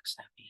does that mean?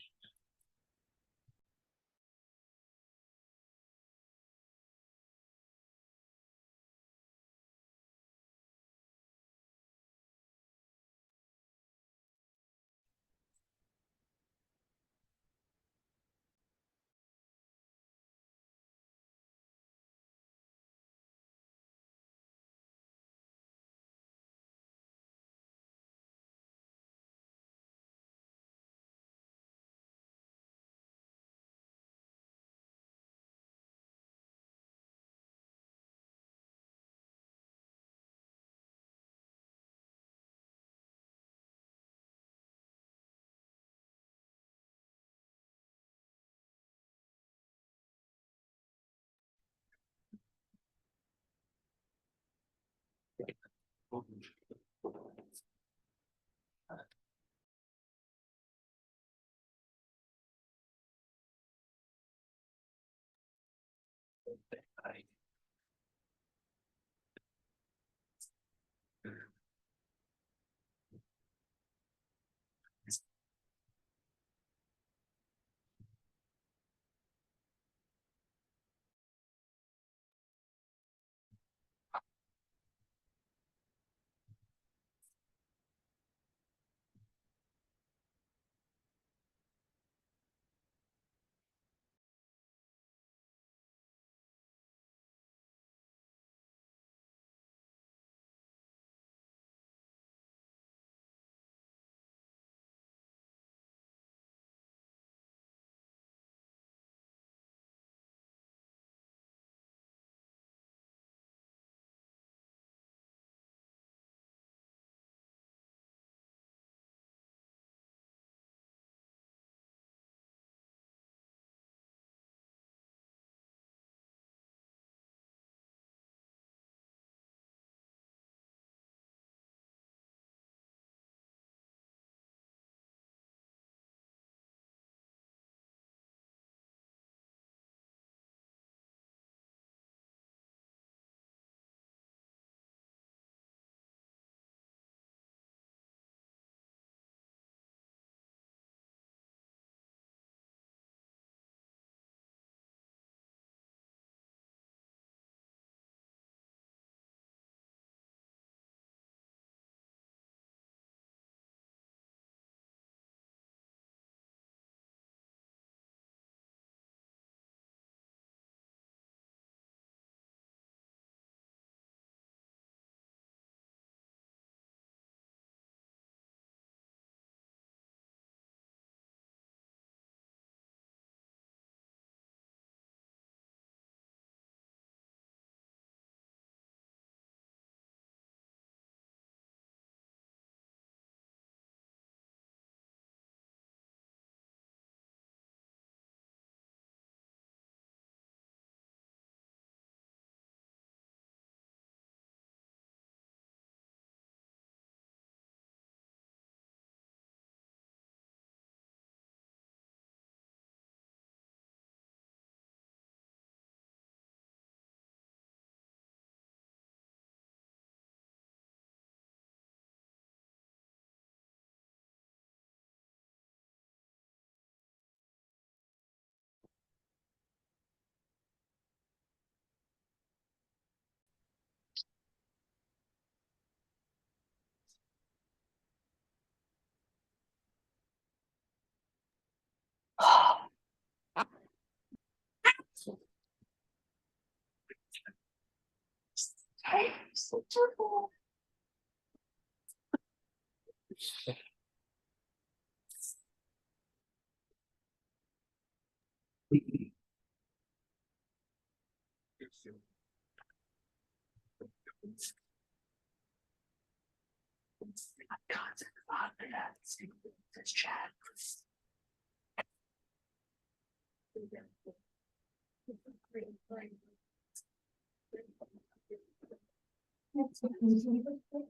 This chat.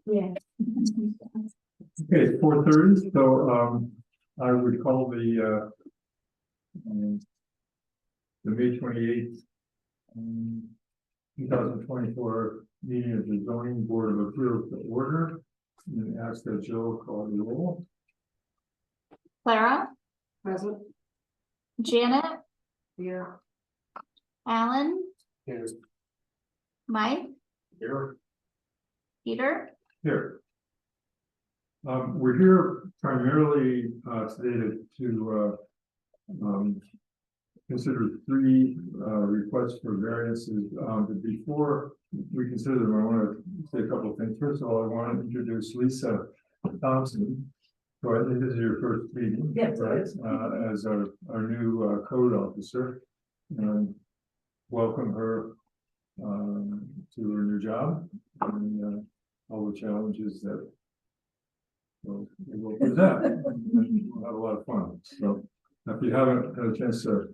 Yeah. Okay, it's 4:30, so I would call the May 28th, 2024 meeting of the zoning board of appeals to order, and ask that Joe call the roll. Clara, Present. Janet, Here. Alan, Here. Mike, Here. Peter, Here. We're here primarily today to consider three requests for variances. But before we consider them, I want to say a couple of things. First of all, I want to introduce Lisa Thompson. So I think this is your first meeting. Yes, it right? is. As our new code officer. And welcome her to her new job and all the challenges that we'll present. And we'll have a lot of fun. So if you haven't had a chance to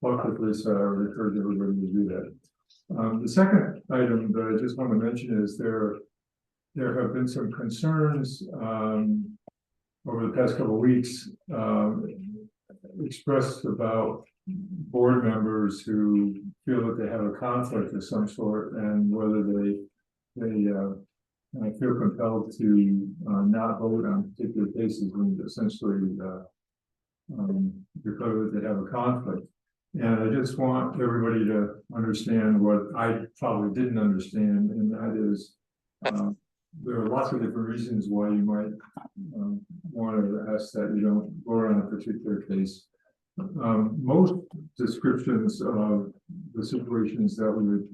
talk with Lisa, I would encourage everybody to do that. The second item that I just want to mention is there have been some concerns over the past couple of weeks expressed about board members who feel that they have a conflict of some sort and whether they feel compelled to not vote on particular cases and essentially declare that they have a conflict. And I just want everybody to understand what I probably didn't understand, and that is there are lots of different reasons why you might want to ask that you don't vote on a particular case. Most descriptions of the situations that would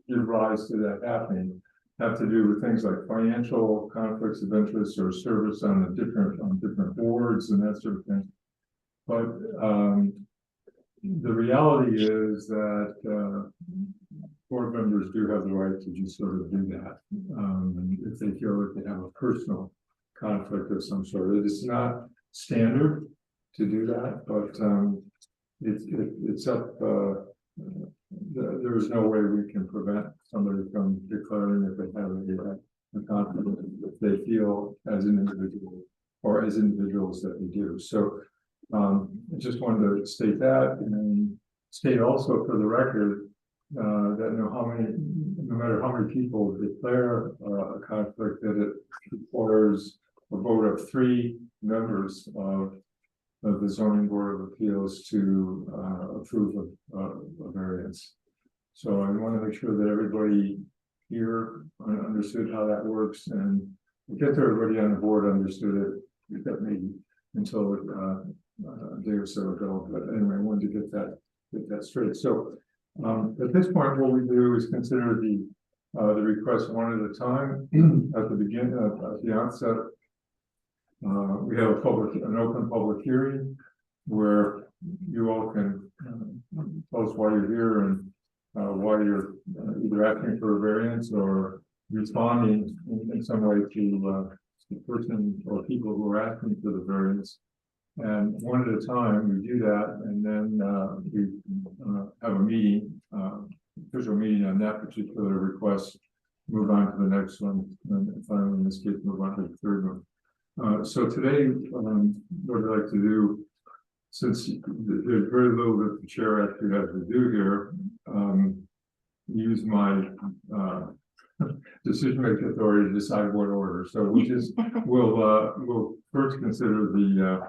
give rise to that happening have to do with things like financial conflicts of interest or service on different boards and that sort of thing. But the reality is that board members do have the right to just sort of do that if they feel that they have a personal conflict of some sort. It is not standard to do that, but it's up. There is no way we can prevent somebody from declaring that they have a conflict if they feel as an individual or as individuals that they do. So I just wanted to state that and state also for the record that no matter how many people declare a conflict, that it requires a vote of 3 members of the zoning board of appeals to approve of a variance. So I want to make sure that everybody here understood how that works, and get everybody on the board understood it. That maybe until a day or so ago, but anyway, I wanted to get that straight. So at this point, what we do is consider the request one at a time. At the beginning, at the outset, we have an open public hearing where you all can tell us why you're here and why you're either asking for a variance or responding in some way to the person or people who are asking for the variance. And one at a time, we do that, and then we have a meeting, official meeting on that particular request, move on to the next one, and finally, in this case, move on to the third one. So today, what I'd like to do, since there's very little that the chair actually has to do here, use my decision-making authority to decide what order. So we'll first consider the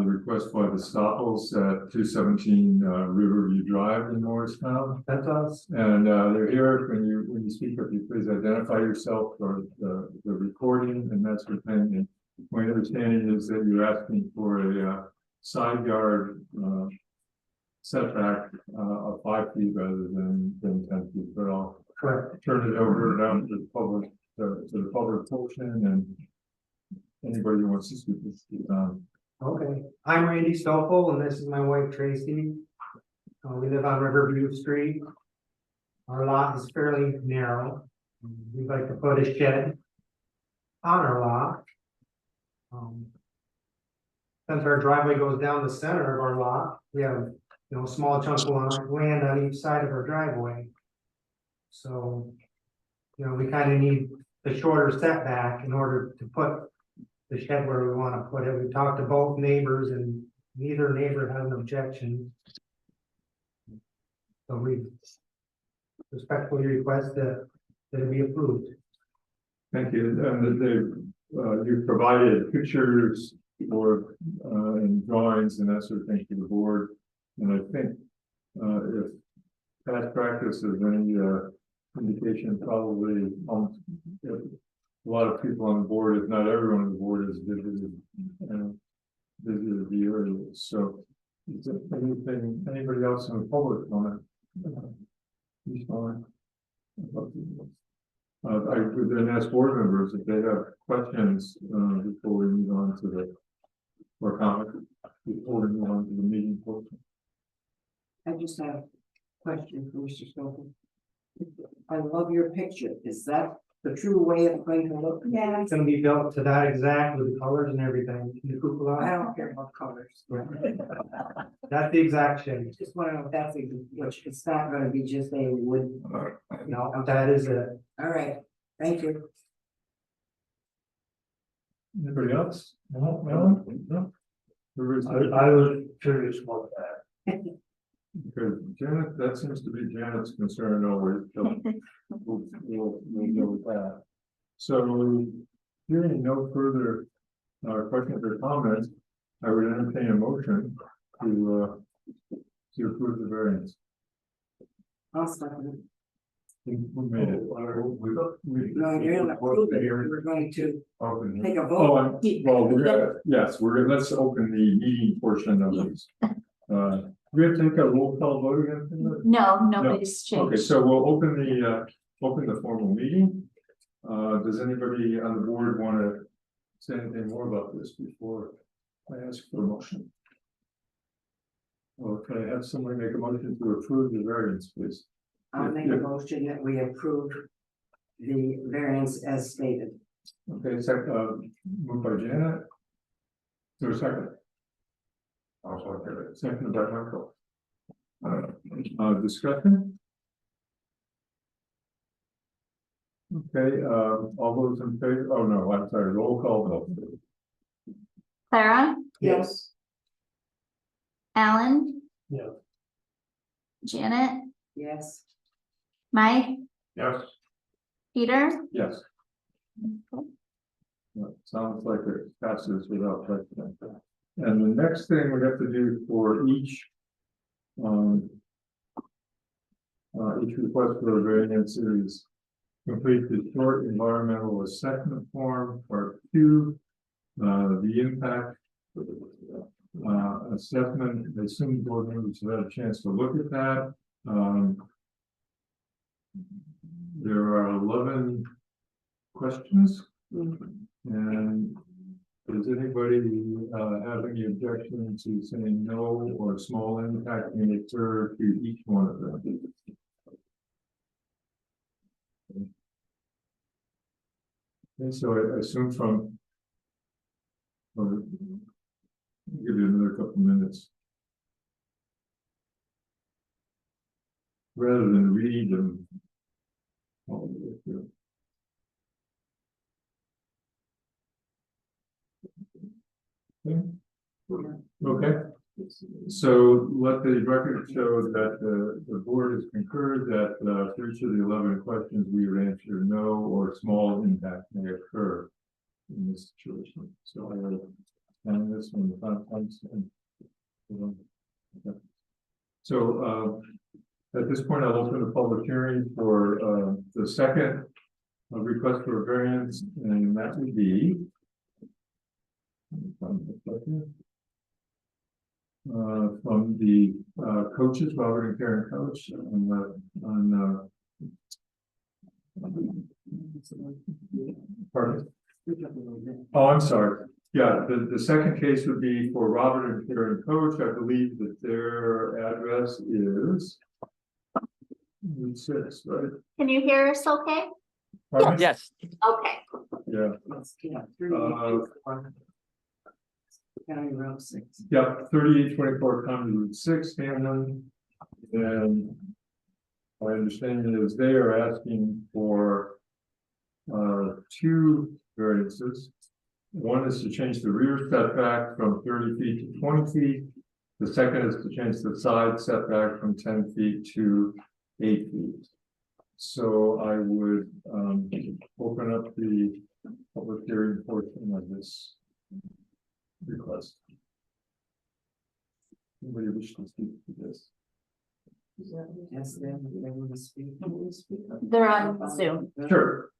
request by the Stoppels at 217 Riverview Drive in Morristown. That's us. And they're here. When you speak up, you please identify yourself for the recording and that sort of thing. And my understanding is that you're asking for a side yard setback of 5 feet rather than 10 feet. But I'll turn it over down to the public portion, and anybody who wants to speak. Okay, I'm Randy Stoffel, and this is my wife Tracy. We live on Riverview Street. Our lot is fairly narrow. We'd like to put a shed on our lot. Since our driveway goes down the center of our lot, we have a small chunk of land on each side of our driveway. So, we kind of need the shorter setback in order to put the shed where we want to put it. We talked to both neighbors and neither neighbor had an objection. So we respectfully request that it be approved. Thank you. And you've provided pictures board, and drawings and that sort of thing to the board. And I think, if past practice is any, indication, probably, if a lot of people on the board, if not everyone on the board, is visited, visited the area. So, is there anything, anybody else in the public want to? Please fine. I would then ask board members if they have questions, before we move on to the, or comments, before we move on to the meeting portion. I just have a question for Mr. Stoker. I love your picture. Is that the true way it's going to look? It's gonna be built to that exact with the colors and everything, the I cupola, don't care about colors. that's the exact shape. Just want to know if that's which it's not gonna be just a wood. No, that is it. All right, thank you. Anybody else? No, no? I was curious about that. Because Janet, that seems to be Janet's concern always. So we'll go with that. So, hearing no further questions or comments, I would entertain a motion to approve the variance. I'll stop it. Who made it? No, you're gonna approve it. We're going to Open. take a Oh, vote. well, we're gonna, yes, let's open the meeting portion of this. We have to take a roll call vote again? No, nobody's Okay, changed. so we'll open the formal meeting. Does anybody on the board want to say anything more about this before I ask for a motion? Okay, have somebody make a motion to approve the variance, please. I'll make a motion that we approve the variance as stated. Okay, moved by Janet. Is there a second? Second by Michael. Discussion? Okay, all those in favor, oh no, I'm sorry, roll call vote. Clara, Yes. Alan. Yeah. Janet, Yes. Mike, Yes. Peter. Yes. Sounds like it passes without precedent. And the next thing we have to do for each request for a variance is complete the short environmental assessment form, part 2, the impact assessment. I assume board members have had a chance to look at that. There are 11 questions, and does anybody have any objection to saying no or small impact may occur to each one of them? And so I assume from, or give you another couple minutes. Rather than read them. all the way through. Okay, so let the record show that the board has concurred that for each of the 11 questions we would answer no or small impact may occur in this situation. So I will end this one. So at this point, I'll open the public hearing for the second request for a variance, and that would be from the coaches, Robert and Karen Coach, pardon? Oh, I'm sorry. Yeah, the second case would be for Robert and Karen Coach. I believe that their address is Route 6, right? Can you hear us okay? Pardon? Yes, Okay. Yeah. Yeah. County Road 6. Yeah, 3824 County Route 6, Hamlin. And my understanding is they are asking for 2 variances. One is to change the rear setback from 30 feet to 20 feet. The second is to change the side setback from 10 feet to 8 feet. So I would open up the public hearing portion of this request? Anybody wish to speak to this? Yes, they want to speak. Can we speak up? They're on Zoom. Sure.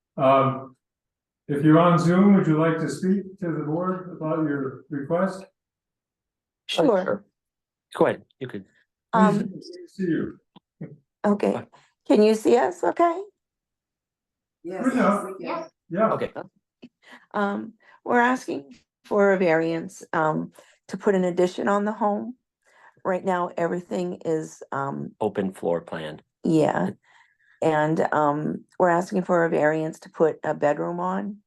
If you're on Zoom, would you like to speak to the board about your request? Sure. Go ahead, you could. Please, Um, see you. okay, can you see us, okay? Yes. Good enough. we can. Yeah. Okay. We're asking for a variance, to put an addition on the home. Right now, everything is, Open floor plan. yeah. And, we're asking for a variance to put a bedroom on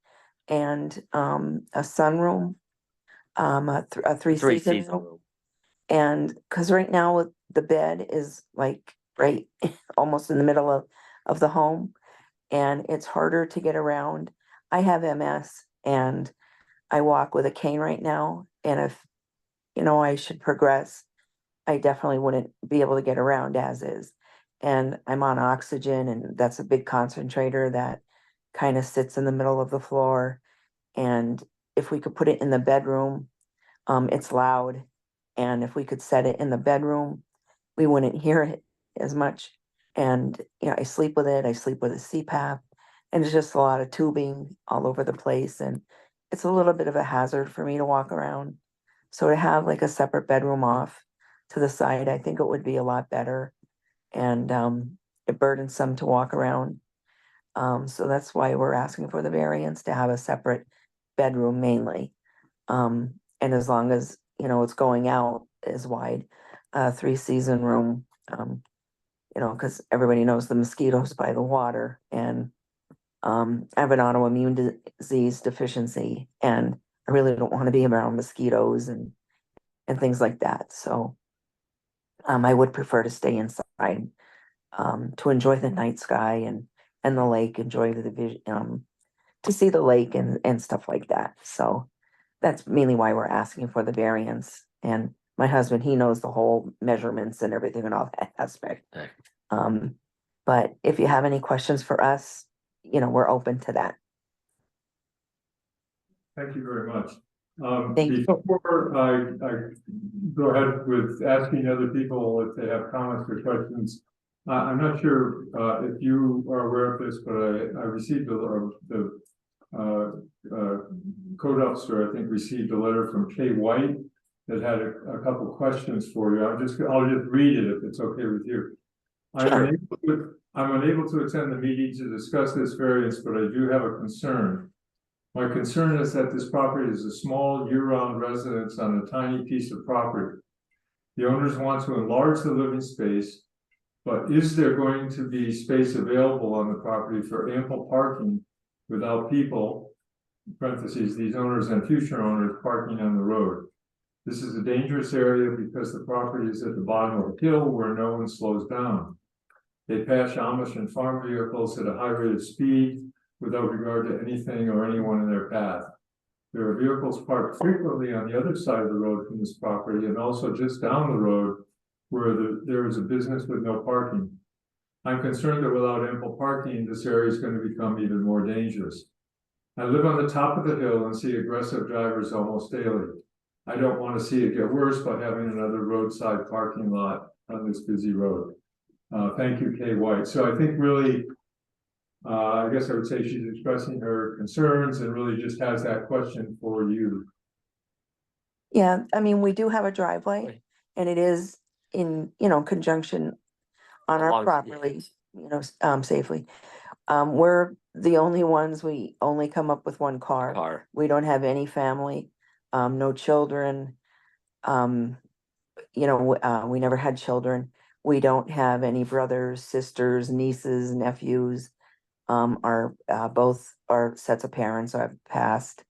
and, a sunroom. A Three three-season season room. room. And, cause right now the bed is like right, almost in the middle of the home. And it's harder to get around. I have MS and I walk with a cane right now. And if, I should progress, I definitely wouldn't be able to get around as is. And I'm on oxygen and that's a big concentrator that kind of sits in the middle of the floor. And if we could put it in the bedroom, it's loud. And if we could set it in the bedroom, we wouldn't hear it as much. And, I sleep with it. I sleep with a CPAP. And it's just a lot of tubing all over the place. And it's a little bit of a hazard for me to walk around. So to have like a separate bedroom off to the side, I think it would be a lot better. And it burdensome to walk around. So that's why we're asking for the variance to have a separate bedroom mainly. And as long as, it's going out is wide, three-season room, cause everybody knows the mosquitoes by the water and I have an autoimmune disease deficiency and I really don't want to be around mosquitoes and things like that. So I would prefer to stay inside, to enjoy the night sky and the lake, enjoy the vision, to see the lake and stuff like that. So that's mainly why we're asking for the variance. And my husband, he knows the whole measurements and everything and all that aspect. Okay. But if you have any questions for us, we're open to that. Thank you very much. Thank you. Before I go ahead with asking other people if they have comments or questions, I'm not sure if you are aware of this, but I received the code officer, I think, received a letter from Kay White that had a couple questions for you. I'll just read it if it's okay with you. Sure. I'm unable to attend the meeting to discuss this variance, but I do have a concern. My concern is that this property is a small year-round residence on a tiny piece of property. The owners want to enlarge the living space, but is there going to be space available on the property for ample parking without people, in parentheses, these owners and future owners parking on the road? This is a dangerous area because the property is at the bottom of a hill where no one slows down. They pass Amish and farm vehicles at a high rate of speed without regard to anything or anyone in their path. There are vehicles parked frequently on the other side of the road from this property and also just down the road where there is a business with no parking. I'm concerned that without ample parking, this area is going to become even more dangerous. I live on the top of the hill and see aggressive drivers almost daily. I don't want to see it get worse by having another roadside parking lot on this busy road. Thank you, Kay White. So I think really, I guess I would say she's expressing her concerns and really just has that question for you. Yeah, I mean, we do have a driveway Right. and it is in, conjunction on our Along- property, safely. We're the only ones, we only come up with one car. We don't have any family, no children. We never had children. We don't have any brothers, sisters, nieces, nephews. Both our sets of parents have passed.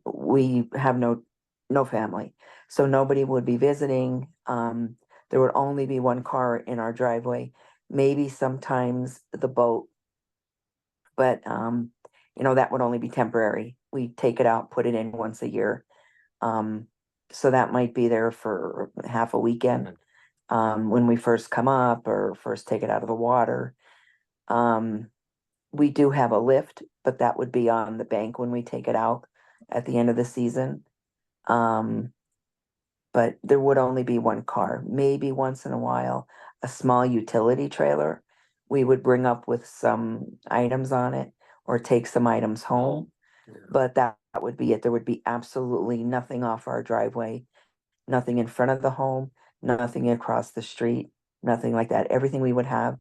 We have no family, so nobody would be visiting. There would only be one car in our driveway, maybe sometimes the boat. But, that would only be temporary. We take it out, put it in once a year. So that might be there for half a weekend. When we first come up or first take it out of the water. We do have a lift, but that would be on the bank when we take it out at the end of the season. But there would only be one car, maybe once in a while, a small utility trailer. We would bring up with some items on it or take some items home. But that would be it. There would be absolutely nothing off our driveway, nothing in front of the home, nothing across the street, nothing like that. Everything we would have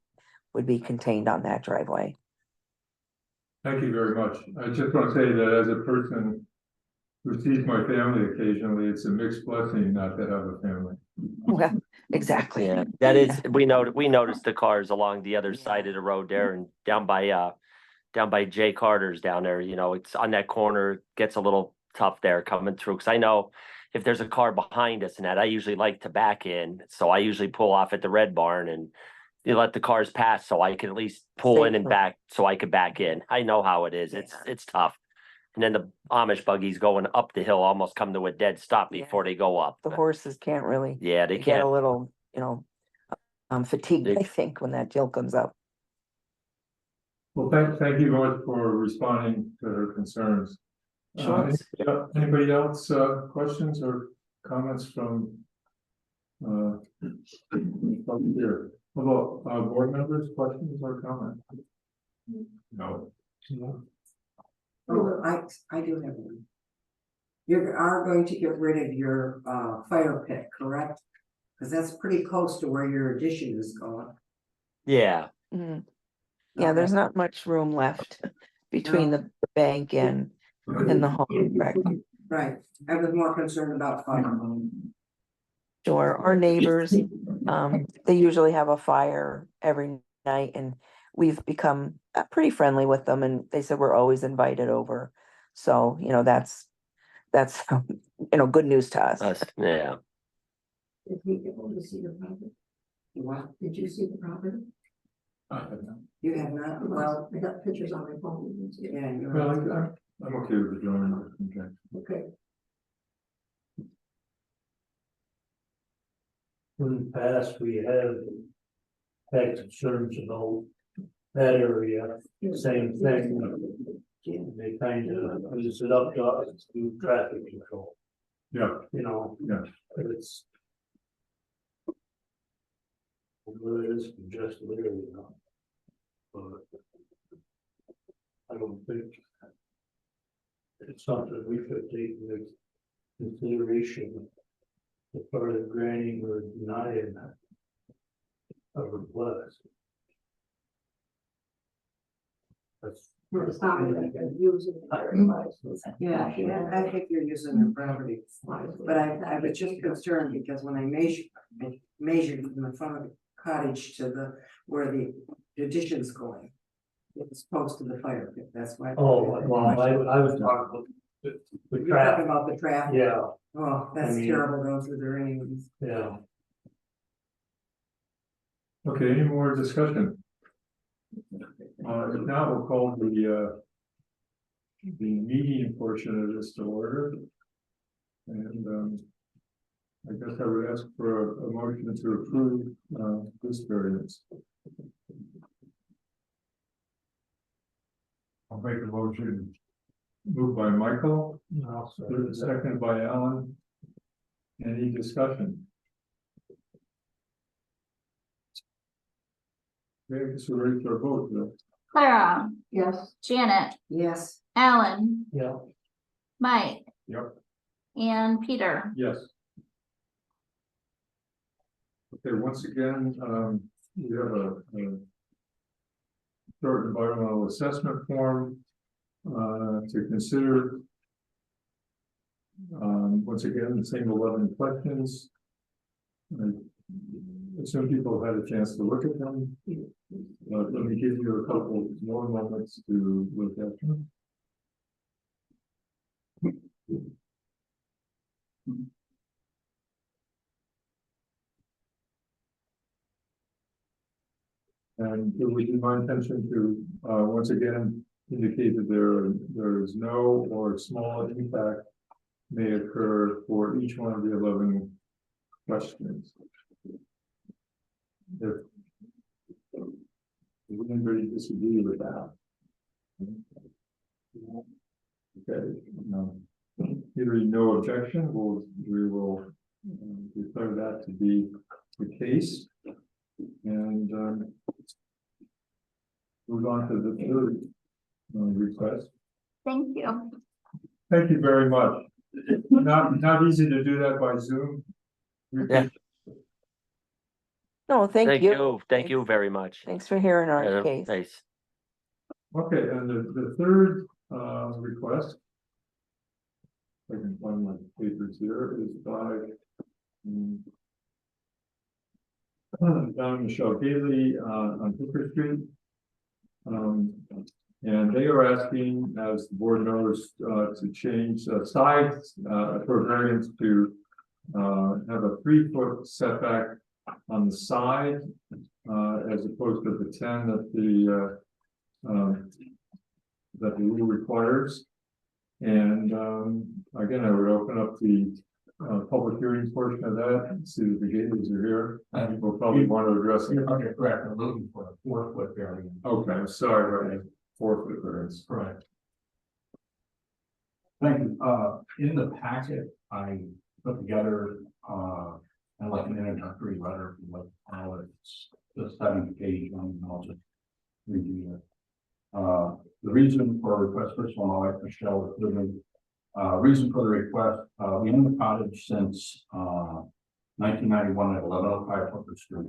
would be contained on that driveway. Thank you very much. I just want to say that as a person who sees my family occasionally, it's a mixed blessing not to have a family. Well, exactly. Yeah, that is, we noticed the cars along the other side of the road there and down by Jay Carter's down there, you know, it's on that corner, gets a little tough there coming through, cause I know if there's a car behind us and that, I usually like to back in, so I usually pull off at the Red Barn and you let the cars pass, so I can at least pull in and Safer. back, so I could back in. I know how it is, it's tough. And then the Amish buggies going up the hill almost come to a dead stop Yeah. before they go up. The horses can't really, Yeah, they they get a can't. little, fatigued, They- I think, when that hill comes up. Well, thank you very much for responding to her concerns. Sure. Anybody else, questions or comments from? From here, how about, board members, questions or comments? No. Oh, I do have one. You are going to get rid of your fire pit, correct? Cause that's pretty close to where your addition is going. Yeah, Mhm. Yeah, there's not much room left between the bank and the home. Correct. Right, I was more concerned about fire. Sure, our neighbors, they usually have a fire every night and we've become pretty friendly with them and they said we're always invited over. So, that's, good news to us. yeah. Did he get able to see the property? What? Did you see the property? You have not, well, I got pictures on my phone. Yeah, you're Well, right. I'm okay with the drawing. Okay. Okay. In the past, we have had concerns about that area, same thing. They kind of use it up to us to do traffic control, Yeah, Yeah. It's. Well, it is just area, but. I don't think. It's something we could take into consideration. As part of granting or denying a request. That's. It's not like I'm using it. Yeah, I think you're using the property, but I was just concerned because when I measured from the front of the cottage to where the addition's going. It's close to the fire pit, that's why. Oh, well, I was talking about the You're talking traffic, about the traffic. yeah, Oh, that's I mean- terrible going through the rain. yeah. okay, any more discussion? If not, we'll call the meeting portion of this to order. And, I guess I would ask for a motion to approve, this variance. I'll make a motion. Moved by Michael, second by Alan. Any discussion? Okay, so ready for a vote, Bill. Clara, Yes. Janet, Yes. Alan, Yeah, Mike, Yep. and Peter. Yes. Okay, once again, we have a short environmental assessment form to consider. Once again, the same 11 questions. I assume people have had a chance to look at them. Let me give you a couple more moments to look at them. And it would be my intention to, once again, indicate that there is no or small impact may occur for each one of the 11 questions. If anybody disagree with that? Okay, Hearing no objection, we will declare that to be the case. And move on to the third request. Thank you. Thank you very much. Not easy to do that by Zoom. Yeah. No, thank you. Thank you very much. Thanks for hearing our case. Nice. Okay, and the third request. I can find my papers here, is by Don Michelle Haley on Hooker Street. And they are asking, as the board knows, to change sides for variance to have a 3-foot setback on the side as opposed to the 10 that the rule requires. And again, I would open up the public hearing portion of that and see if the Galeys are here. And we'll probably want to address it. Okay, correct, I'm looking for a 4-foot variance. Okay, sorry, right, 4-foot variance. Correct. Thank you, in the packet, I put together, kind of like an introductory letter, from what it's the 7th page, and I'll just review it. The reason for a request, first of all, my wife Michelle is living. Reason for the request, we own the cottage since 1991 at 1105 Hooker Street.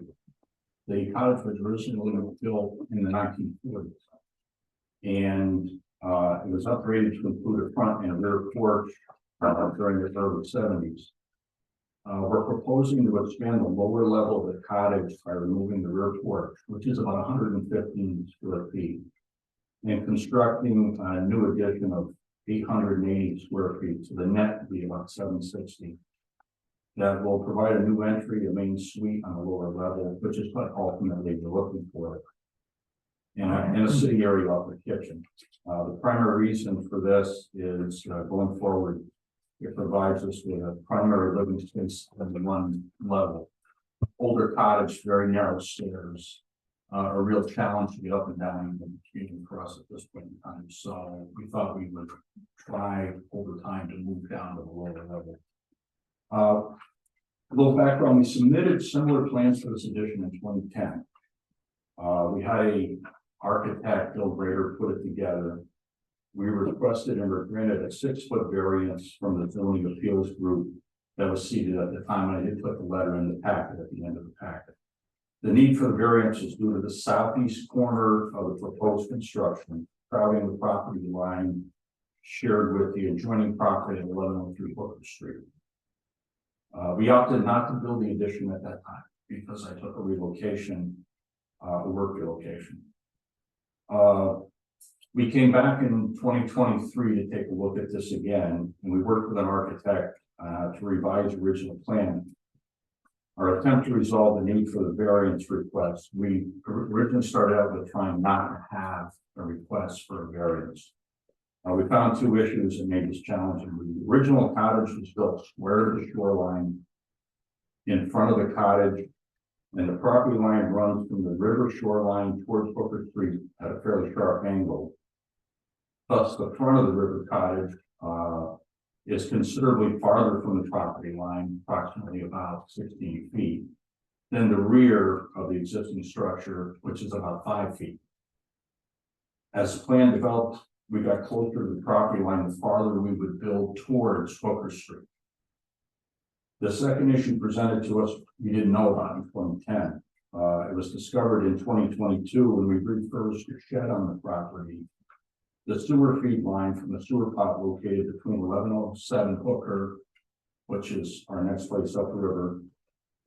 The cottage was originally built in the 1940s. And it was upgraded to include a front and rear porch during the early 70s. We're proposing to expand the lower level of the cottage by removing the rear porch, which is about 115 square feet, and constructing a new addition of 880 square feet, so the net would be about 760. That will provide a new entry, a main suite on the lower level, which is what ultimately we're looking for. And a city area off the kitchen. The primary reason for this is going forward, it provides us with a primary living space on the one level. Older cottage, very narrow stairs, a real challenge to get up and down the community for us at this point in time. So we thought we would try over time to move down to the lower level. A little background, we submitted similar plans for this addition in 2010. We had a architect, Bill Grader, put it together. We requested and were granted a 6-foot variance from the zoning appeals group that was seated at the time. I did put the letter in the packet at the end of the packet. The need for the variance is due to the southeast corner of the proposed construction, crowding the property line shared with the adjoining property at 1103 Hooker Street. We opted not to build the addition at that time because I took a relocation, a work relocation. We came back in 2023 to take a look at this again, and we worked with an architect to revise the original plan. Our attempt to resolve the need for the variance request, we originally started out with trying not to have a request for a variance. We found 2 issues that made this challenging. The original cottage was built square to the shoreline in front of the cottage, and the property line runs from the river shoreline towards Hooker Street at a fairly sharp angle. Thus, the front of the river cottage is considerably farther from the property line, approximately about 16 feet, than the rear of the existing structure, which is about 5 feet. As the plan developed, we got closer to the property line, the farther we would build towards Hooker Street. The second issue presented to us, we didn't know about in 2010. It was discovered in 2022 when we refurbished a shed on the property. The sewer feed line from the sewer pot located between 1107 Hooker, which is our next place upriver,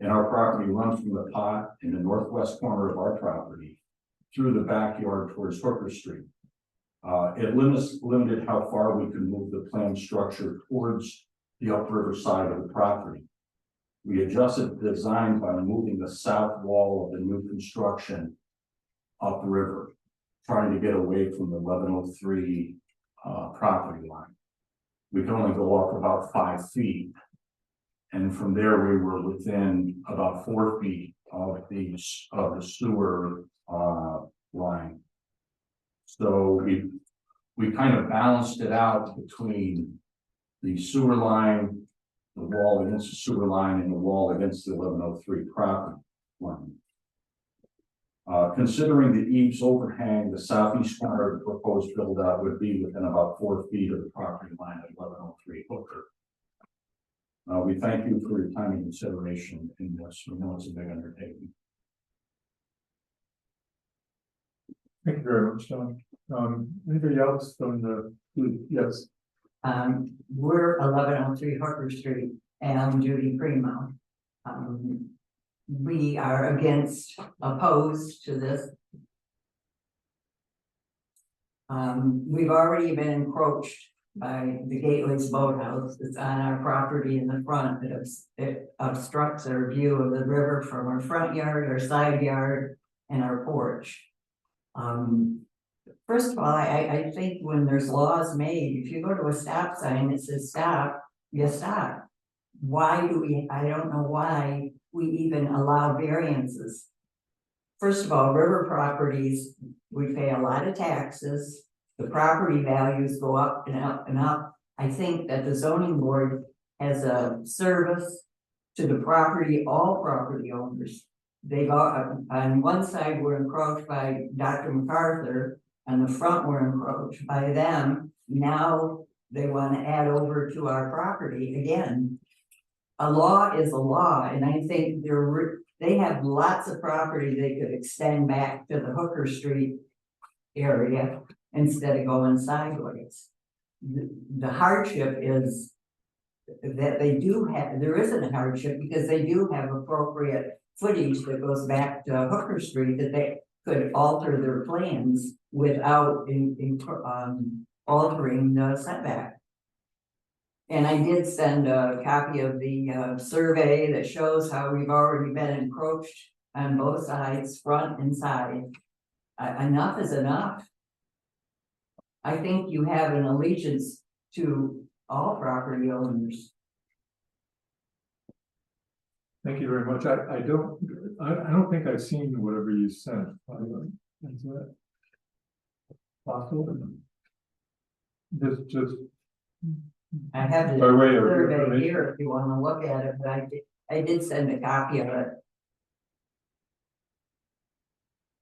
and our property runs from the pot in the northwest corner of our property through the backyard towards Hooker Street. It limited how far we could move the planned structure towards the upriver side of the property. We adjusted the design by moving the south wall of the new construction upriver, trying to get away from the 1103 property line. We could only go up about 5 feet. And from there, we were within about 4 feet of the sewer line. So we kind of balanced it out between the sewer line, the wall against the sewer line, and the wall against the 1103 property line. Considering the eaves overhang, the southeast corner of the proposed build out would be within about 4 feet of the property line at 1103 Hooker. We thank you for your time and consideration in this. We know it's a big undertaking. Thank you very much, John. Anybody else from the, yes, We're 1103 Hooker Street, and Judy Primo. We are opposed to this. We've already been encroached by the Gately's Boathouse. It's on our property in the front. It obstructs our view of the river from our front yard, our side yard, and our porch. First of all, I think when there's laws made, if you go to a stop sign that says stop, you stop. Why do we, I don't know why we even allow variances. First of all, river properties, we pay a lot of taxes. The property values go up and up and up. I think that the zoning board has a service to the property, all property owners. They've on one side were encroached by Dr. MacArthur, and the front were encroached by them. Now they want to add over to our property again. A law is a law, and I think they have lots of property they could extend back to the Hooker Street area instead of going sideways. The hardship is that there isn't a hardship because they do have appropriate footage that goes back to Hooker Street that they could alter their plans without altering the setback. And I did send a copy of the survey that shows how we've already been encroached on both sides, front and side. Enough is enough. I think you have an allegiance to all property owners. thank you very much. I don't think I've seen whatever you sent. Is that possible? Just I have the by way of survey information. here if you want to look at it, but I did send a copy of it.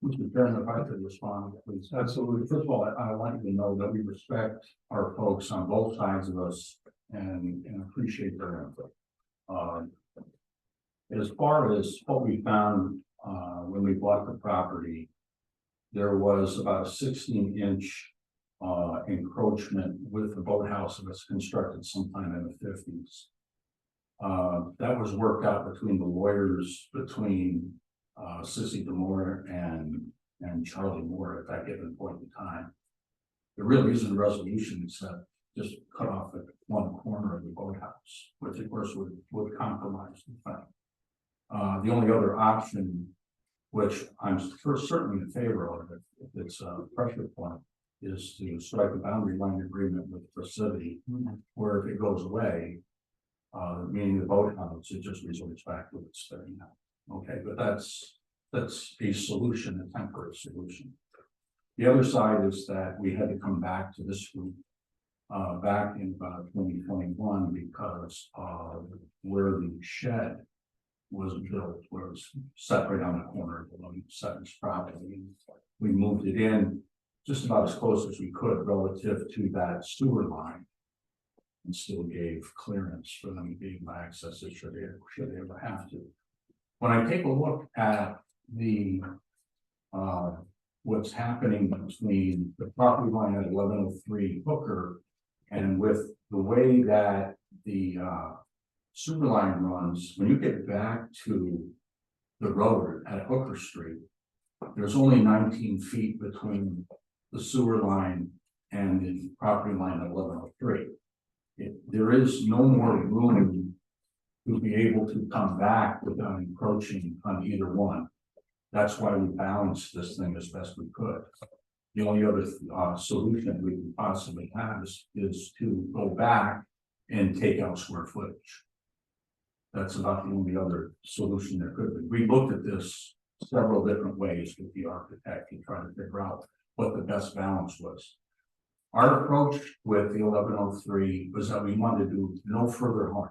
Mr. Chairman, if I could respond, please. Absolutely. First of all, I want you to know that we respect our folks on both sides of us and appreciate their input. As far as what we found when we bought the property, there was about a 16-inch encroachment with the boathouse that was constructed sometime in the 50s. That was worked out between the lawyers, between Sissy DeMore and Charlie Moore at that given point in time. There really isn't a resolution except just cut off the one corner of the boathouse, which of course would compromise the thing. The only other option, which I'm certainly in favor of, if it's a pressure point, is to strike a boundary line agreement with Precipice, where if it goes away, meaning the boathouse, it just resorts back to its thing now. Okay, but that's a solution, a temporary solution. The other side is that we had to come back to this group back in about 2021 because of where the shed was built, where it was set right on the corner of the Sutton's property. We moved it in just about as close as we could relative to that sewer line, and still gave clearance for them to be able to access it should they ever have to. When I take a look at the what's happening between the property line at 1103 Hooker and with the way that the sewer line runs, when you get back to the road at Hooker Street, there's only 19 feet between the sewer line and the property line at 1103. There is no more room to be able to come back without encroaching on either one. That's why we balanced this thing as best we could. The only other solution we can possibly have is to go back and take out square footage. That's about the only other solution there could be. We looked at this several different ways with the architect and trying to figure out what the best balance was. Our approach with the 1103 was that we wanted to do no further harm.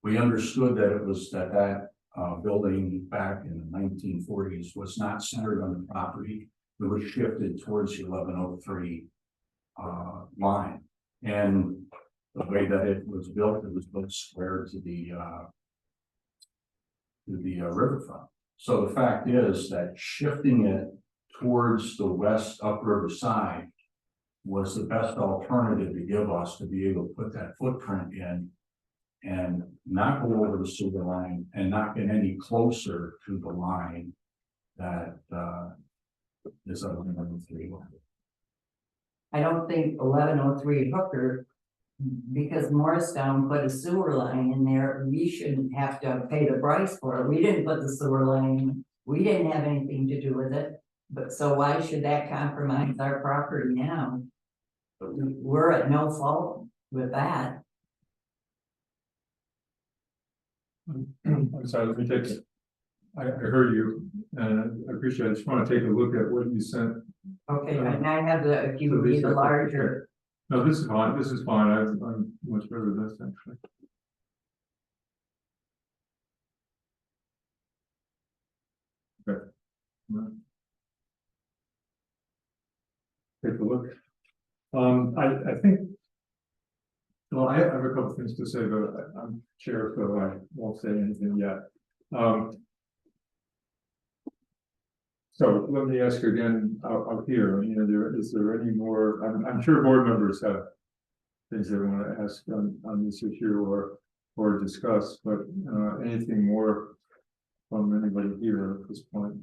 We understood that it was that building back in the 1940s was not centered on the property. It was shifted towards the 1103 line. And the way that it was built square to the riverfront. So the fact is that shifting it towards the west upriver side was the best alternative to give us to be able to put that footprint in and not go over the sewer line and not get any closer to the line that is 1103. I don't think 1103 Hooker, because Morristown put a sewer line in there, we shouldn't have to pay the price for it. We didn't put the sewer line, we didn't have anything to do with it. But so why should that compromise our property now? We're at no fault with that. I'm sorry, let me take it. I heard you and I appreciate it. I just want to take a look at what you sent. Okay, and I have the, if you So read these the are- larger, No, this is fine. This is fine. I'm much better with this actually. Okay. Take a look. I think. Well, I have a couple things to say, but I'm chair, so I won't say anything yet. So let me ask you again out here, you know, is there any more, I'm sure board members have things they want to ask on this issue or discuss, but anything more from anybody here at this point?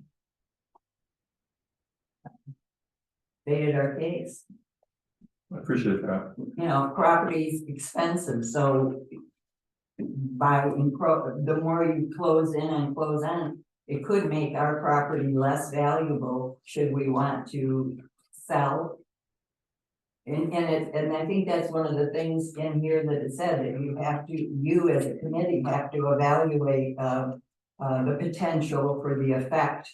stated our case. I appreciate that. You know, property's expensive, so the more you close in, it could make our property less valuable should we want to sell. And I think that's one of the things in here that it said that you as a committee have to evaluate the potential for the effect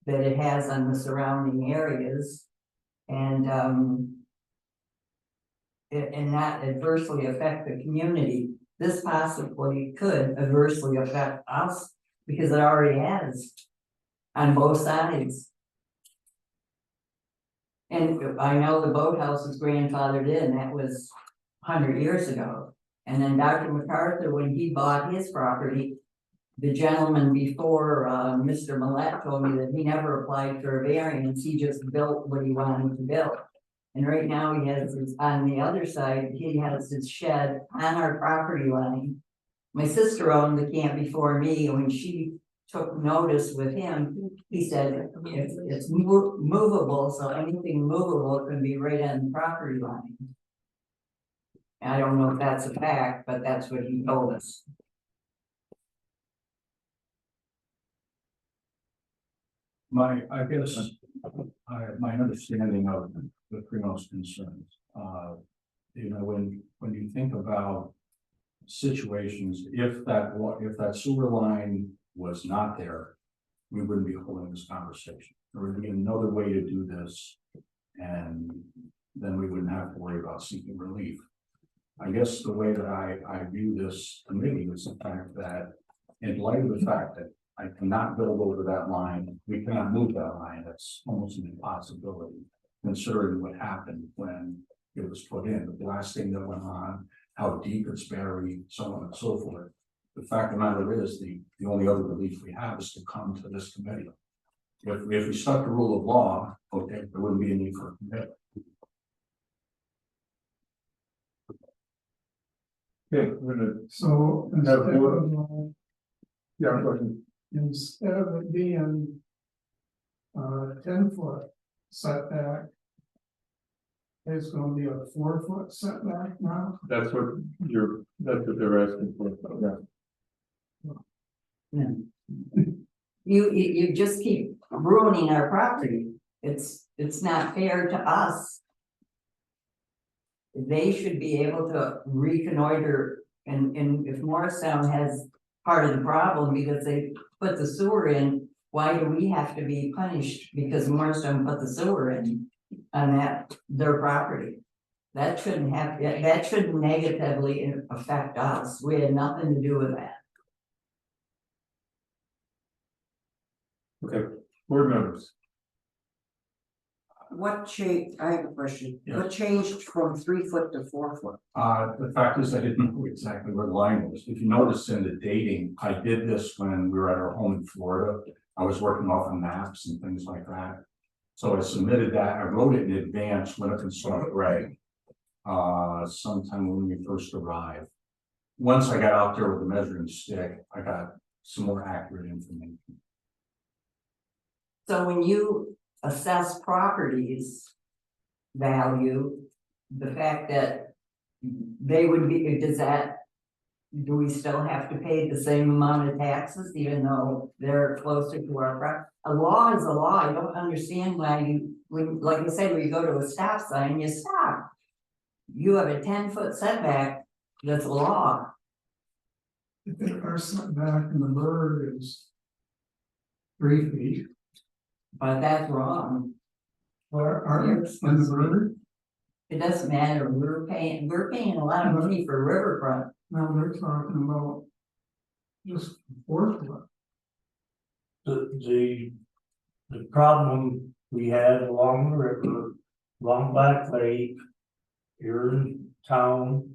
that it has on the surrounding areas. And not adversely affect the community. This possibly could adversely affect us because it already has on both sides. And I know the boathouse was grandfathered in, that was 100 years ago. And then Dr. MacArthur, when he bought his property, the gentleman before Mr. Millett told me that he never applied for a variance, he just built what he wanted to build. And right now he has his, on the other side, he has his shed on our property line. My sister owned the camp before me, and when she took notice with him, he said it's movable, so anything movable can be right on the property line. I don't know if that's a fact, but that's what he told us. My understanding of the Primo's concerns, you know, when you think about situations, if that sewer line was not there, we wouldn't be holding this conversation. There would be another way to do this, and then we wouldn't have to worry about seeking relief. I guess the way that I view this committee is the fact that, in light of the fact that I cannot build over that line, we cannot move that line, that's almost an impossibility, considering what happened when it was put in, the blasting that went on, how deep it's buried, so on and so forth. The fact of the matter is, the only other relief we have is to come to this committee. If we stuck to rule of law, okay, there wouldn't be a need for a committee. Okay, we're gonna So have more. Yeah, go ahead. instead of it being 10-foot setback, it's gonna be a 4-foot setback now. That's what they're asking for, yeah. You just keep ruining our property. It's not fair to us. They should be able to reconnoiter, and if Morristown has part of the problem because they put the sewer in, why do we have to be punished because Morristown put the sewer in on their property? That shouldn't have, that shouldn't negatively affect us. We had nothing to do with that. Okay, board members. What changed, I have a question, Yeah. what changed from 3 foot to 4 foot? The fact is, I didn't know exactly where the line was. If you notice in the dating, I did this when we were at our home in Florida. I was working off of maps and things like that. So I submitted that, I wrote it in advance when it saw Greg. Sometime when we first arrived. Once I got out there with the measuring stick, I got some more accurate information. So when you assess properties value, the fact that they would be, do we still have to pay the same amount of taxes even though they're closer to our property? A law is a law. I don't understand why when, like I said, when you go to a stop sign, you stop. You have a 10-foot setback, that's a law. I think our setback in the bird is 3 feet, But that's wrong. or our, in the bird, It doesn't matter, we're paying a lot of money for riverfront. now they're talking about just 4 foot. The problem we had along the river, along Black Lake, here in town.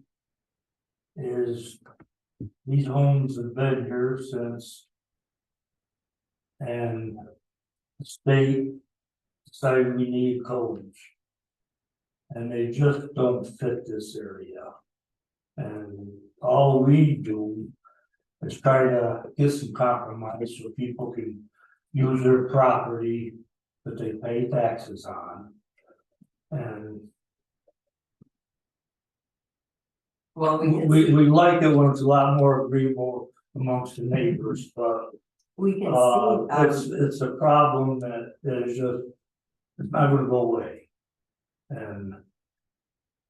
Is these homes have been here since. And the state decided we need codes. And they just don't fit this area. And all we do is try to get some compromise so people can use their property that they pay taxes on. And Well, we like it when it's a lot more agreeable amongst the neighbors, but we can see, it's a problem that is just, it's not gonna go away. And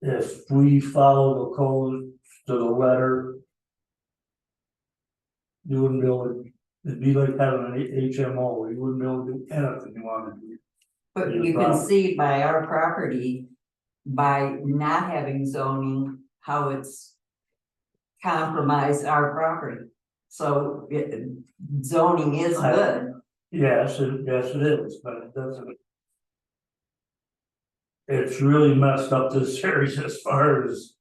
if we follow the code to the letter, you wouldn't be able to, it'd be like having an HMO, you wouldn't be able to do anything you wanted to do. but you can see by our property, by not having zoning, how it's compromised our property. So zoning is good. Yes, it is, but it doesn't. It's really messed up this area as far as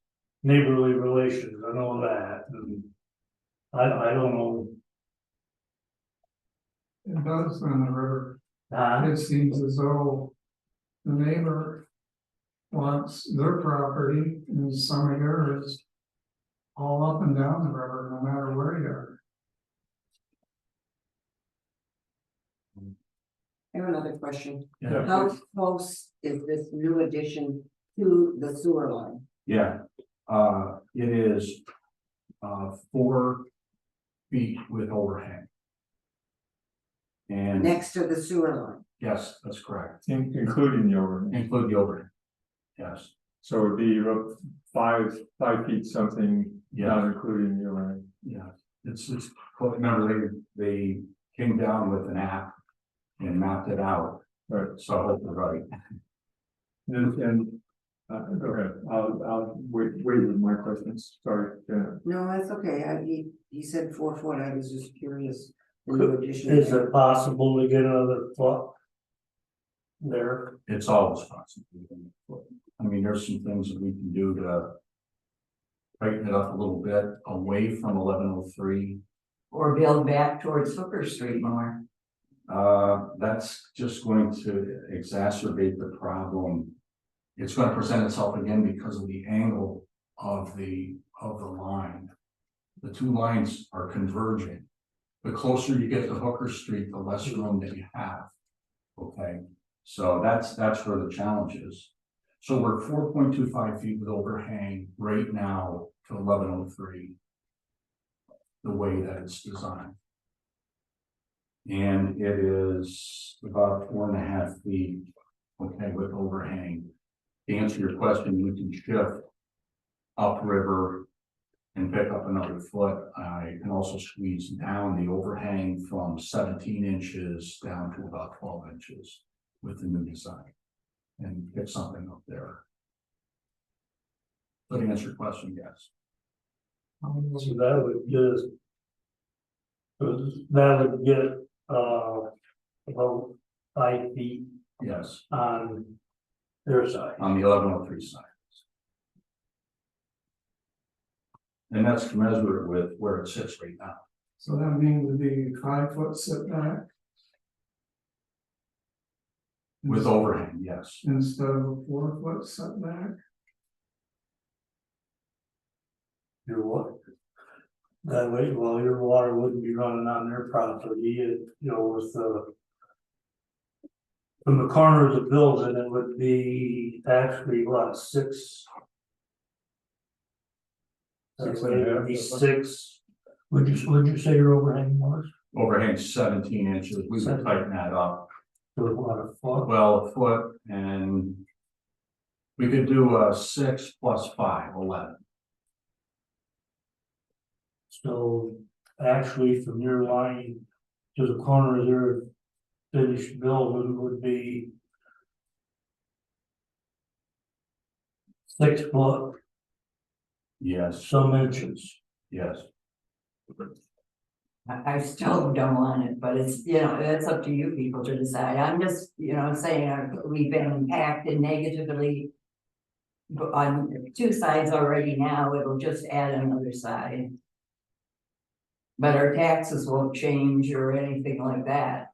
neighborly relations, I know that, and I don't know. It does on the river. Uh, It seems as though the neighbor wants their property in some areas all up and down the river, no matter where you are. I have another question. Yeah. How close is this new addition to the sewer line? Yeah, it is 4 feet with overhang. And Next to the sewer line? yes, that's correct. Including the overhang. Include the overhang. Yes, So it'd be about 5 feet something, not including the overhang. yeah, it's, remember, they came down with an app and mapped it out. Right. So I hope they're right. And go ahead, I'll wait with my questions, sorry. No, that's okay. He said 4 foot. I was just curious. The new addition. is it possible to get another foot there? It's always possible. I mean, there's some things that we can do to tighten it up a little bit away from 1103. Or build back towards Hooker Street more. That's just going to exacerbate the problem. It's going to present itself again because of the angle of the line. The two lines are converging. The closer you get to Hooker Street, the less room that you have. Okay, so that's where the challenge is. So we're 4.25 feet with overhang right now to 1103. The way that it's designed. And it is about 4.5 feet, okay, with overhang. To answer your question, we can shift upriver and pick up another foot. I can also squeeze down the overhang from 17 inches down to about 12 inches with the new design and pick something up there. Let me answer your question, yes. So that would just. That would get, about 5 feet Yes, on their side. on the 1103 side. And that's commensurate with where it sits right now. So that means it'd be 5 foot setback. With overhang, yes. Instead of a 4 foot setback. Your what? That way, well, your water wouldn't be running on their property, with the. From the corner of the building, it would be actually what, 6? That way it would be 6. Would you say your overhang was? Overhang 17 inches, we would tighten that up. So what, a foot? Well, a foot, and we could do a 6 plus 5, 11. So actually from your line to the corner of their finished building would be 6 foot, Yes, some inches. yes. I still don't want it, but it's, it's up to you people to decide. I'm just, saying we've been impacted negatively. But on 2 sides already now, it'll just add another side. But our taxes won't change or anything like that.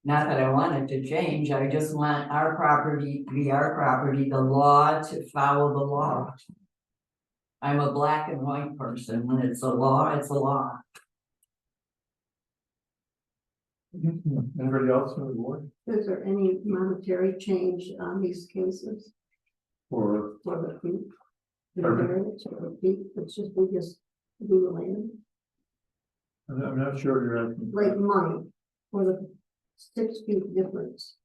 Not that I want it to change, I just want our property to be our property, the law to follow the law. I'm a black and white person, when it's a law, it's a law. Anybody else on the board? Is there any monetary change on these cases Or, for the fee? The Pardon? variance or the fee, it's just we just do the land, I'm not sure you're asking. like money for the 6 feet difference.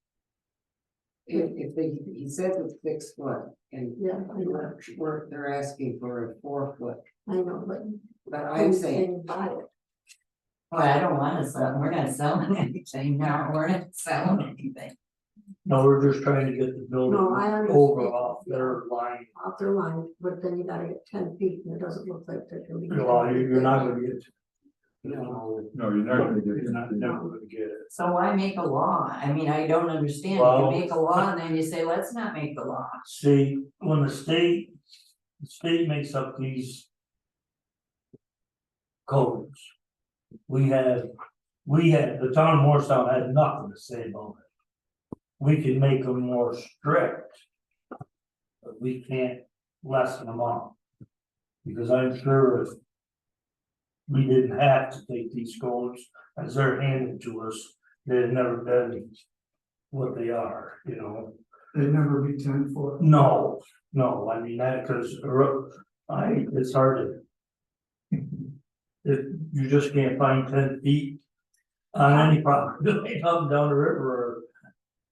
If he said with 6 foot and Yeah, I know, they're asking for a 4 foot, I know, but but I'm saying. buy it. Well, I don't wanna sell, we're not selling anything now, we're not selling anything. No, we're just trying to get the building No, I understand. over off their line. Off their line, but then you gotta get 10 feet and it doesn't look like there can be. Well, you're not gonna get. No, you're not gonna get. You're not never gonna get it. So why make a law? I mean, I don't understand, Well- you make a law and then you say, let's not make the law. See, when the state makes up these codes. We had, the town of Morristown had nothing to say about it. We can make them more strict. But we can't lessen them up. Because I'm sure if we didn't have to take these codes as they're handed to us, they'd never been what they are, They'd never be 10 foot. No, I mean that, cause it's hard to. You just can't find 10 feet on any property up down the river.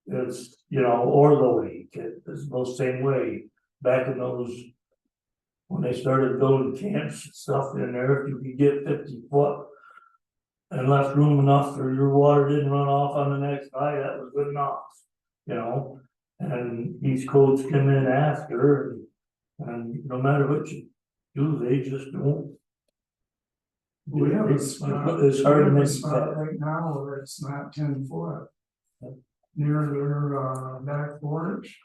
It's, or the lake, it's the same way, back in those. When they started building camps and stuff in there, if you could get 50 foot. And left room enough for your water didn't run off on the next guy, that was good enough, And these codes come in after, and no matter what you do, they just don't. We have a spot. It's hard to we have a make spot that. right now where it's not 10 foot. Near their back porch.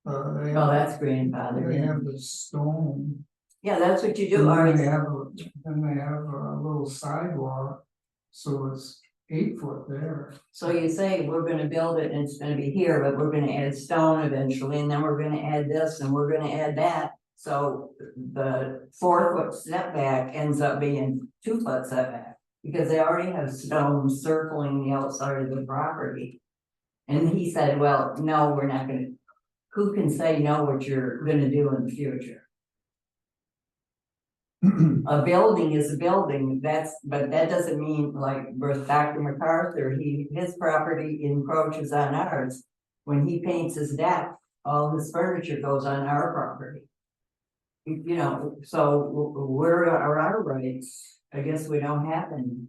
They Oh, have, that's grandfather. they have the stone. Yeah, that's what you do, And or then they have a little sidewalk, so it's 8 foot there. so you say, we're gonna build it and it's gonna be here, but we're gonna add stone eventually, and then we're gonna add this and we're gonna add that. So the 4 foot setback ends up being 2 foot setback, because they already have stone circling the outside of the property. And he said, well, no, we're not gonna, who can say no what you're gonna do in the future? A building is a building, but that doesn't mean like with Dr. MacArthur, his property encroaches on ours. When he paints his deck, all his furniture goes on our property. So where are our rights? I guess we don't have any.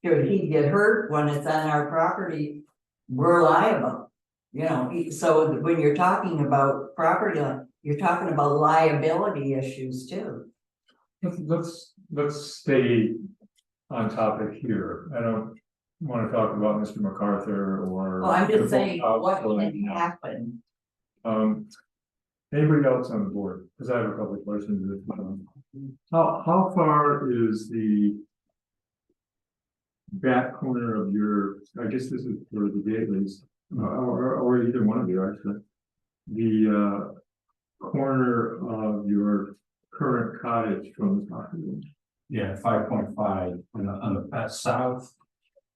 Should he get hurt when it's on our property, we're liable. You know, so when you're talking about property line, you're talking about liability issues too. Let's stay on topic here. I don't want to talk about Mr. MacArthur or. Well, I'm just saying, the what building. can happen? Anybody else on the board? Because I have a couple of questions. How far is the back corner of your, I guess this is for the Gately's, or either one of you actually. The corner of your current cottage from the property. Yeah, 5.5 on the that south.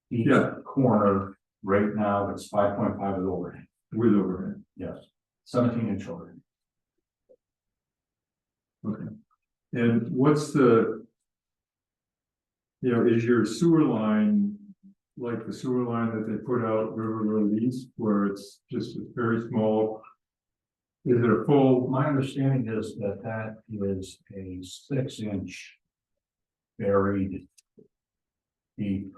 East Yeah. corner, right now, it's 5.5 with overhang, With overhang. yes, 17-inch overhang. Okay. And what's the? You know, is your sewer line like the sewer line that they put out River Road East, where it's just a very small? Is it a full? My understanding is that that is a 6-inch buried deep.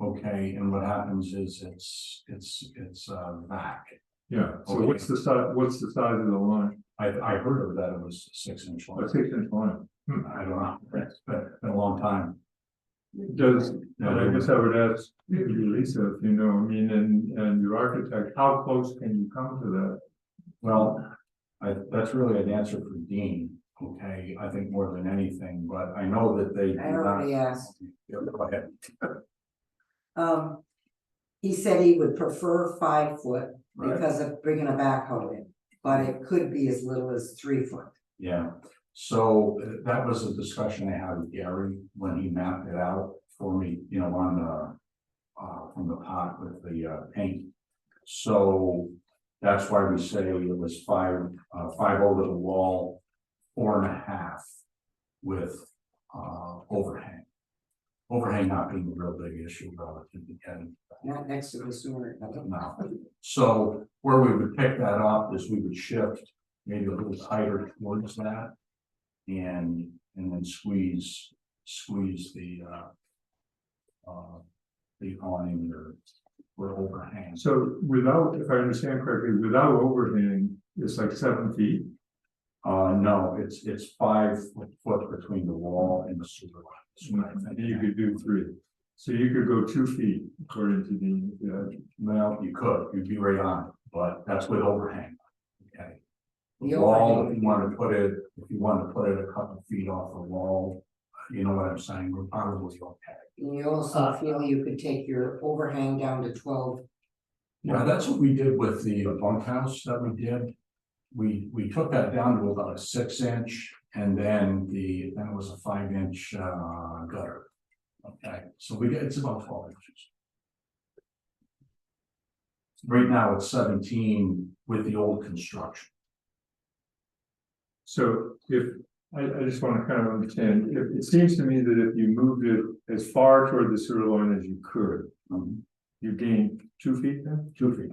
Okay, and what happens is it's vac. Yeah, so Okay. what's the size of the line? I heard of that it was 6-inch A line. 6-inch line. I don't know, it's been a long time. Does, and I guess I would ask you, Lisa, if you know, I mean, and your architect, how close can you come to that? Well, that's really an answer for Dean, okay, I think more than anything, but I know that they. I already asked. Yeah, go ahead. He said he would prefer 5 foot Right. because of bringing a backhoe in, but it could be as little as 3 foot. Yeah, so that was a discussion I had with Gary when he mapped it out for me, you know, on the. From the pot with the paint. So that's why we say it was 5 over the wall, 4.5 with overhang. Overhang not being a real big issue relative to getting. Not next to the sewer. No. So where we would pick that up is we would shift maybe a little tighter towards that. And then squeeze the awning or overhang. So without, if I understand correctly, without overhang, it's like 7 feet. No, it's 5 foot between the wall and the sewer line. And you could do 3. So you could go 2 feet according to the, Well, you'd be right on, it, but that's with overhang. Okay. The The wall, overhang. if you want to put it a couple of feet off the wall, you know what I'm saying, we're probably okay. And you also feel you could take your overhang down to 12. Yeah, that's what we did with the bunkhouse that we did. We took that down to about a 6-inch and then it was a 5-inch gutter. Okay, so it's about 12 inches. Right now it's 17 with the old construction. so if, I just want to kind of understand, if it seems to me that if you moved it as far toward the sewer line as you could, you gain 2 feet then? 2 feet.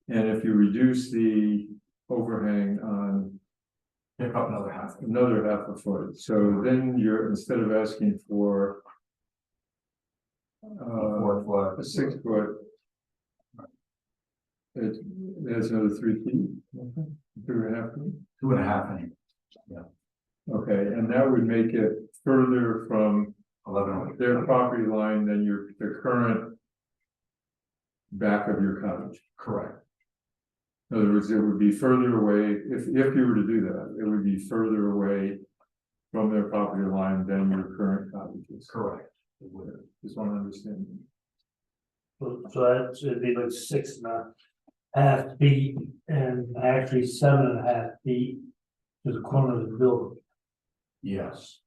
And if you reduce the overhang on Pick up another half. another half a foot, so then you're, instead of asking for 4 foot. a 6 foot, there's another 3 feet, 2.5 feet. 2.5 inches. Okay, and that would make it further from 11. their property line than the current back of your cottage. Correct. In other words, it would be further away, if you were to do that, it would be further away from their property line than your current cottage is. Correct. Just want to understand. So it'd be like 6.5 feet and actually 7.5 feet to the corner of the building. Yes.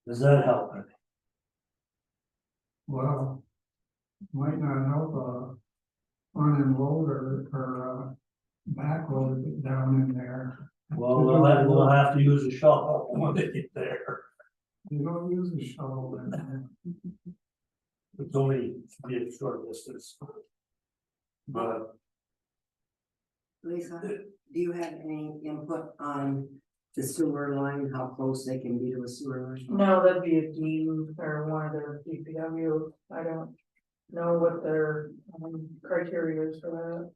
Does that help? Well, might not help unload or backload down in there. Well, we'll have to use a shovel when they get there. You don't use a shovel in there. It's only be a short distance. But Lisa, do you have any input on the sewer line, how close they can be to a sewer line? No, that'd be a Dean or one of their DPW, I don't know what their criteria is for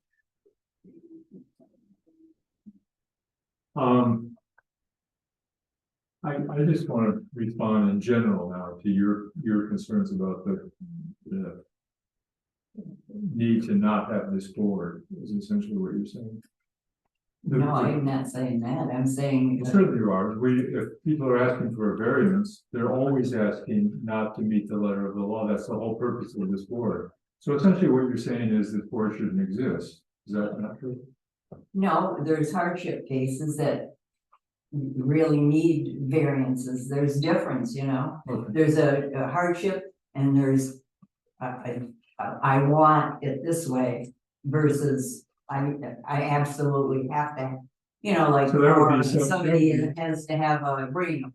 I just want to respond in general now to your concerns about the need to not have this board, is essentially what you're saying. No, I'm not saying that, I'm saying. Certainly you are. If people are asking for a variance, they're always asking not to meet the letter of the law. That's the whole purpose of this board. So essentially what you're saying is this board shouldn't exist. Is that not true? No, there's hardship cases that really need variances, there's difference, you know? Okay. There's a hardship and there's, I want it this way versus I absolutely have to, you know, like, So that would or be some- somebody has to have a brain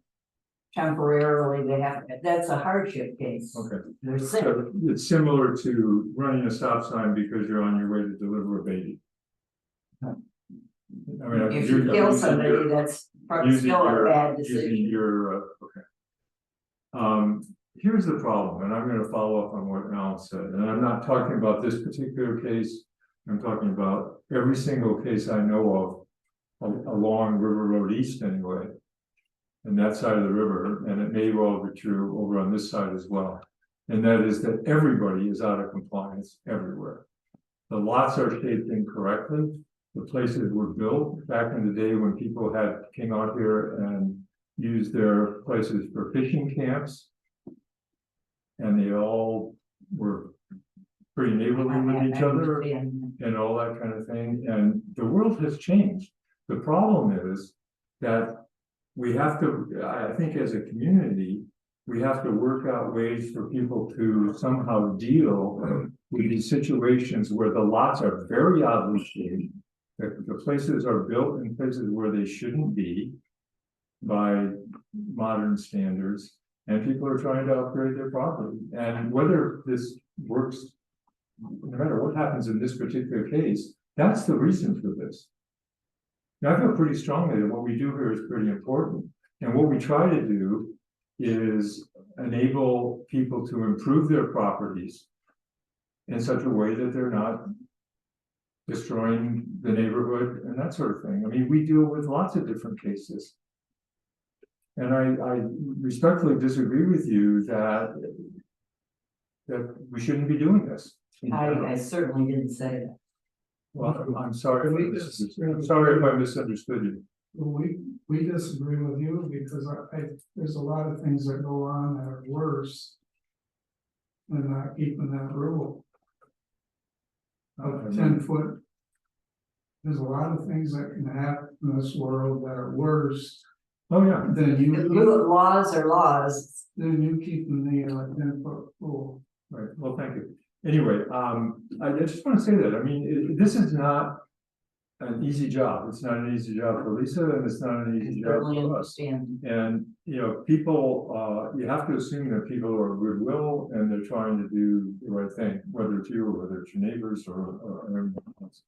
temporarily, they have, that's a hardship case. Okay. They're sick. So it's similar to running a stop sign because you're on your way to deliver a baby. I mean, If you kill somebody, that's still a bad decision. Here's the problem, and I'm gonna follow up on what Alan said, and I'm not talking about this particular case. I'm talking about every single case I know of along River Road East anyway. And that side of the river, and it may well be true over on this side as well. And that is that everybody is out of compliance everywhere. The lots are shaped incorrectly. The places were built back in the day when people came out here and used their places for fishing camps. And they all were pretty neighborly with each other and all that kind of thing. And the world has changed. The problem is that we have to, I think as a community, we have to work out ways for people to somehow deal with these situations where the lots are very oddly shaped. The places are built in places where they shouldn't be by modern standards, and people are trying to upgrade their property. And whether this works, no matter what happens in this particular case, that's the reason for this. Now, I feel pretty strongly that what we do here is pretty important. And what we try to do is enable people to improve their properties in such a way that they're not destroying the neighborhood and that sort of thing. I mean, we deal with lots of different cases. And I respectfully disagree with you that we shouldn't be doing this. I certainly didn't say that. Well, I'm sorry if I misunderstood you. We disagree with you because there's a lot of things that go on that are worse than not keeping that rule. Of 10 foot. There's a lot of things that can happen in this world that are worse. Oh, yeah. Than you. Laws are laws. Than you keeping the 10 foot rule. Right, well, thank you. Anyway, I just want to say that, I mean, this is not an easy job. It's not an easy job for Lisa, and it's not an easy job for us. And, you know, people, you have to assume that people are goodwill and they're trying to do the right thing, whether it's you or whether it's your neighbors or everyone else.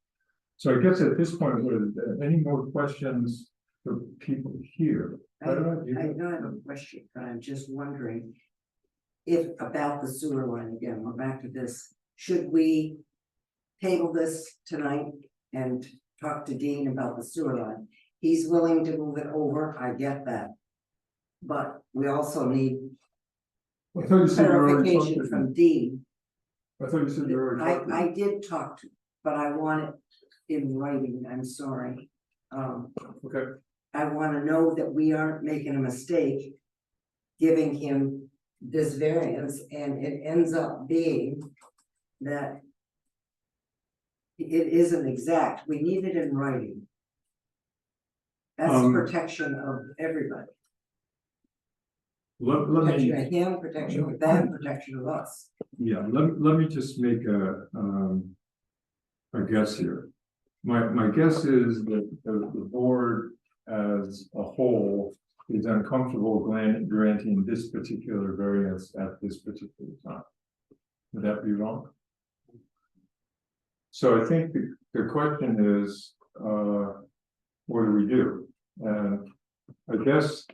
So I guess at this point, any more questions for people here? I don't have a question, but I'm just wondering if about the sewer line again, we're back to this. Should we table this tonight and talk to Dean about the sewer line? He's willing to move it over, I get that. But we also need clarification from Dean. I thought you said you were already. I did talk to, but I want it in writing, I'm sorry. Okay. I wanna know that we aren't making a mistake giving him this variance, and it ends up being that it isn't exact. We need it in writing. That's protection of everybody. Let Protection me, of him, protection of them, protection of us. yeah, let me just make a guess here. My guess is that the board as a whole is uncomfortable granting this particular variance at this particular time. Would that be wrong? So I think the question is, what do we do? And I guess,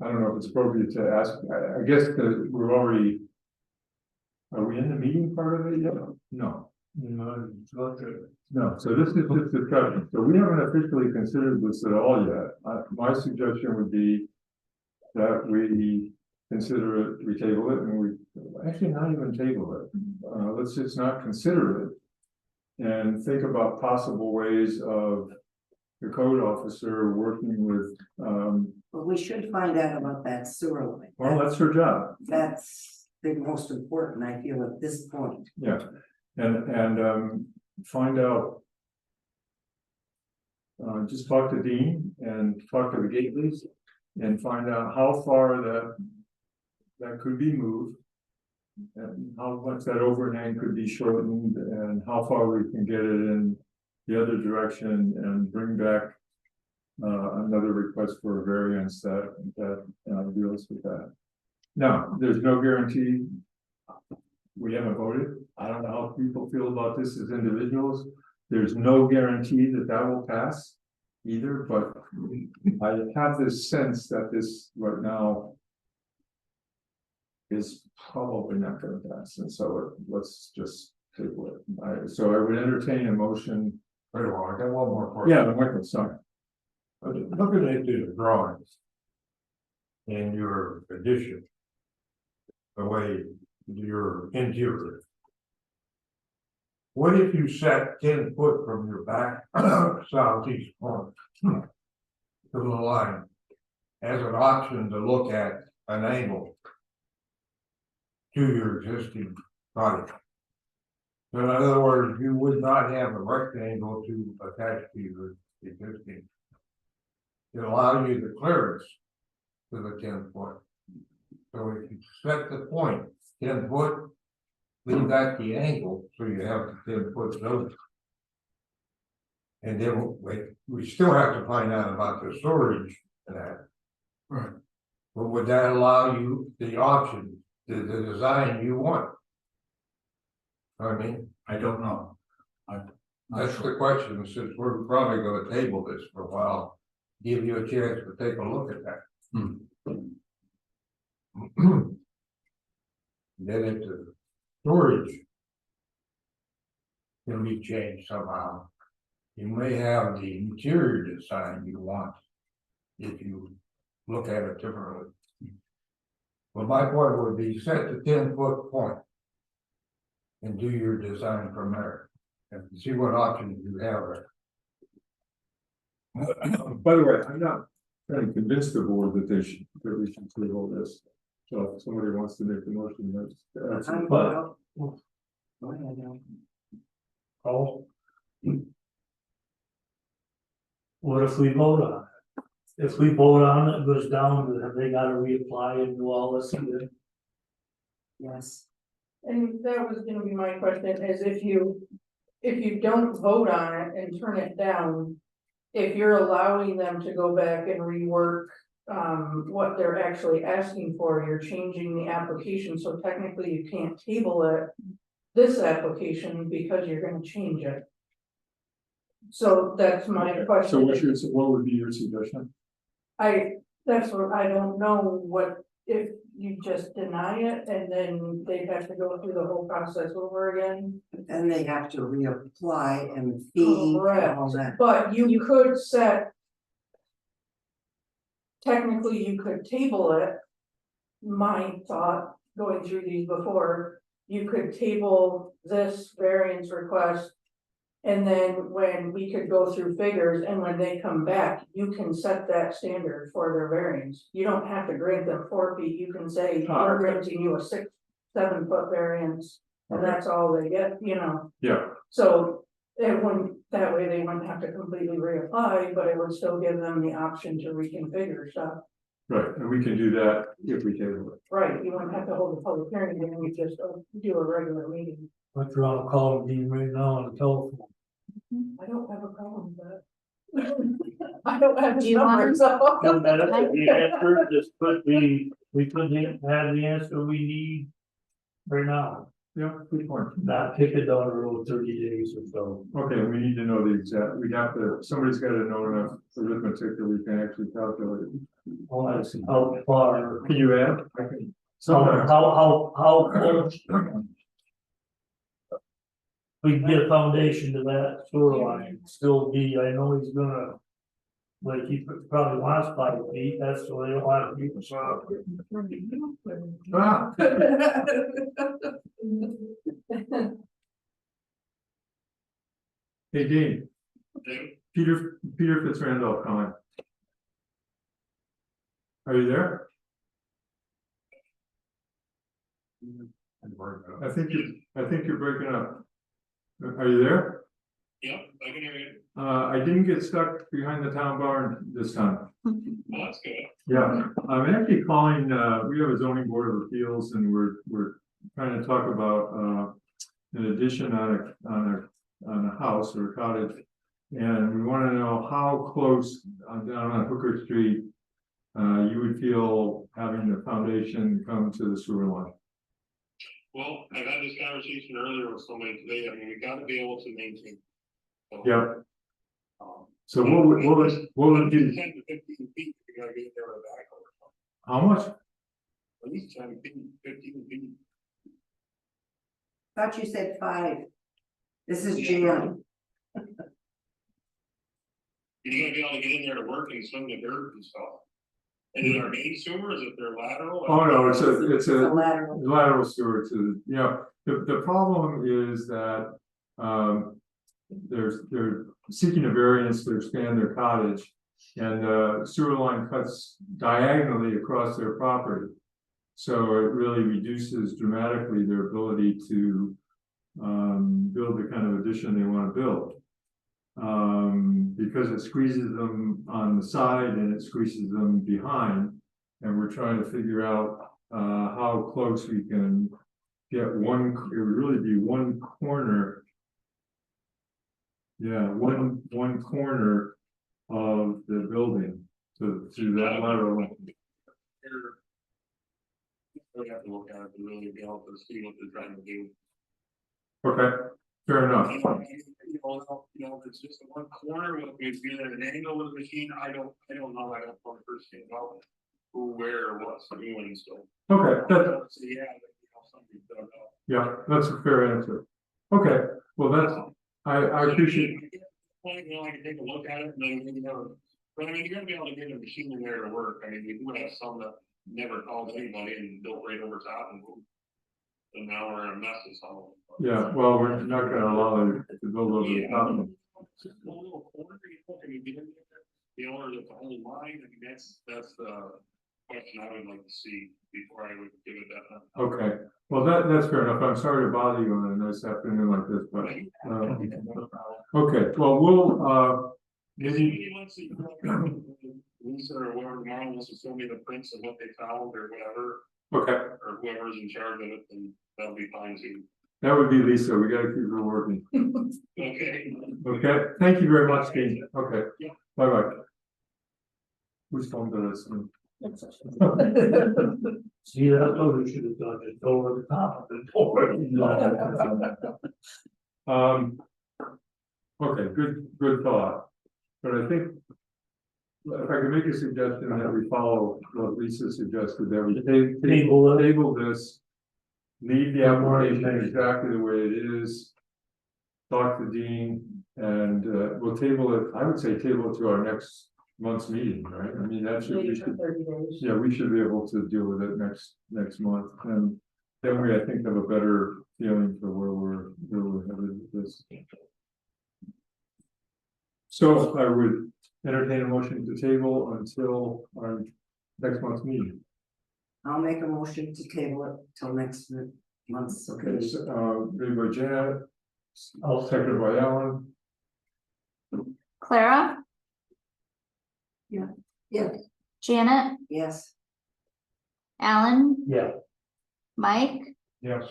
I don't know if it's appropriate to ask, I guess that we're already Are we in the meeting part of it yet? No. No, so this is just discussion, so we haven't officially considered this at all yet. My suggestion would be that we consider it, we table it, and we, actually not even table it. Let's just not consider it. And think about possible ways of the code officer working with, But we should find out about that sewer line. well, that's her job. That's the most important, I feel, at this point. Yeah, and find out. Just talk to Dean and talk to the Gately's and find out how far that could be moved. And how much that overhang could be shortened and how far we can get it in the other direction and bring back. Another request for a variance that deals with that. Now, there's no guarantee. We haven't voted. I don't know how people feel about this as individuals. There's no guarantee that that will pass either, but I have this sense that this right now is probably not gonna pass, and so let's just table it. So I would entertain a motion. Wait a while, I got one more question. Yeah, Michael, sorry. Looking at the drawings. In your addition. The way your interior. What if you set 10 foot from your back southeast corner? To the line. As an option to look at an angle. To your existing project. So in other words, you would not have a rectangle to attach to your existing. It allows you the clearance to the 10 foot. So if you set the point 10 foot, leave that the angle, so you have the 10 foot zone. And then we still have to find out about the storage of that. Right. But would that allow you the option, the design you want? I mean, I don't know. that's the question, since we're probably gonna table this for a while. Give you a chance to take a look at that. Then if the storage can be changed somehow, you may have the interior design you want if you look at it differently. But my point would be set the 10 foot point and do your design from there and see what options you have there. By the way, I'm not trying to convince the board that we should table this. So if somebody wants to make the motion, that's. Go ahead, Al. Oh. What if we vote on it? If we vote on it, it goes down, have they gotta reapply and do all this again? Yes. And that was gonna be my question, is if you don't vote on it and turn it down. If you're allowing them to go back and rework, what they're actually asking for, you're changing the application, so technically you can't table it. This application, because you're gonna change it. So that's my question. So what would be your suggestion? That's what, I don't know what, if you just deny it and then they have to go through the whole process over again. Then they have to reapply and fee and all that. But you could set. Technically, you could table it. My thought, going through these before, you could table this variance request. And then when we could go through figures and when they come back, you can set that standard for their variance. You don't have to grant them 4 feet, you can say, we're granting you a 6, 7 foot variance. And that's all they get, you know. Yeah. So it wouldn't, that way they wouldn't have to completely reapply, but it would still give them the option to reconfigure stuff. Right, and we can do that if we table it. Right, you wouldn't have to hold a public hearing, and you just do a regular meeting. I'll draw a call Dean right now on the telephone. I don't have a problem with that. I don't have Do the you want number, so. No matter, the answer, this could be, we could have the answer we need right now. Yeah, good point. Not kick it down the road 30 days or so. Okay, we need to know the exact, somebody's got to know enough arithmetic that we can actually calculate it. Well, that's how far, Can you add? how close, we can get a foundation to that sewer line, still be, I know he's gonna. Like he probably wants 5 feet, that's why they don't want to keep us up. Ah, hey, Dean. Peter Fitzrandolph comment. Are you there? I think you're breaking up. Are you there? Yep, I can hear you. I didn't get stuck behind the town barn this time. Well, that's good. Yeah, I'm actually calling, we have a zoning board of appeals and we're trying to talk about, an addition on a house or a cottage. And we want to know how close down on Hooker Street, you would feel having the foundation come to the sewer line. Well, I've had this conversation earlier with somebody today. I mean, we gotta be able to maintain. So, Yeah. um, So what would you, 10 to 15 feet, you gotta get there with a backhoe. how much? At least 10 feet, 15 feet. Thought you said 5. This is Jan. You're gonna be able to get in there to work and swim the dirt and stuff. And is it our main sewer, is it their lateral? Oh, no, it's It's a lateral. lateral sewer to, you know, the problem is that, they're seeking a variance to expand their cottage. And the sewer line cuts diagonally across their property. So it really reduces dramatically their ability to, build the kind of addition they want to build. Because it squeezes them on the side and it squeezes them behind. And we're trying to figure out, how close we can get one, it would really be one corner. Yeah, one corner of the building to that lateral. We have to look at it to really be able to see what they're trying to do. Okay, fair enough. You know, if it's just a one corner, if it's being at an angle with the machine, I don't know, I don't want to personally know who, where, or what's doing, so. Okay, So, yeah, but, you know, something dug up. yeah, that's a fair answer. Okay, well, that's, I appreciate. Point, you know, I can take a look at it and then, you know, but I mean, you're gonna be able to get a machine in there to work. I mean, we do have some that never called anybody and built right over top and boom. And now we're in a mess of some. Yeah, well, we're not gonna allow them to build over the top. Just a little corner, you know, can you get in there? You know, or the whole line, I mean, that's the question I would like to see before I would give it that. Okay, well, that's fair enough. I'm sorry to bother you on a nice afternoon like this, but, okay, well, we'll, maybe, Lisa or whoever tomorrow wants to send me the prints of what they found or whatever, okay, or whoever's in charge of it, then that'll be fine too. that would be Lisa. We gotta keep her working. Okay. Okay, thank you very much, Dean. Okay, Yeah. bye-bye. Whose phone does this? See, that's what we should have done, just go over the top of the door. Okay, good thought. But I think if I could make a suggestion that we follow what Lisa suggested, that we table this. Leave the application exactly the way it is. Talk to Dean and we'll table it, I would say table it to our next month's meeting, right? I mean, that should, yeah, we should be able to deal with it next month. And then we, I think, have a better feeling for where we're headed with this. So I would entertain a motion to table until our next month's meeting. I'll make a motion to table it till next month's. Okay, so, made by Janet, seconded by Alan. Clara, Yes, Janet, Yes, Alan, Yeah, Mike, Yes.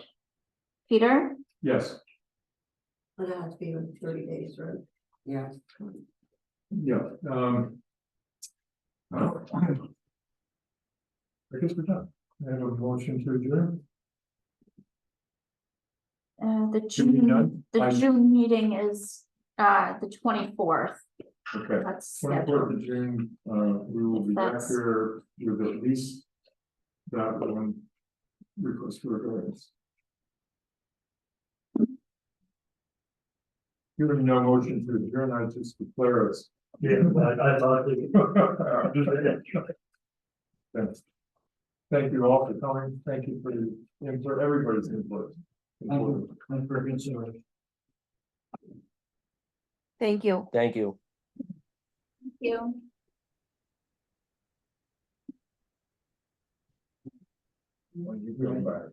Peter, Yes, but it has to be in 30 days, right? yeah. yeah, well, I guess we're done. I have a motion to adjourn. the Can we be done? June meeting is, the 24th. Okay, That's 24th scheduled. of June, we will be back That's- here with at least that one request for a variance. Hearing no motion to adjourn, I just declare us. Yeah, I thought Thanks. Thank you all for coming. Thank you for everybody's input. I'm for considering. Thank you. Thank you. Thank you. When you go back.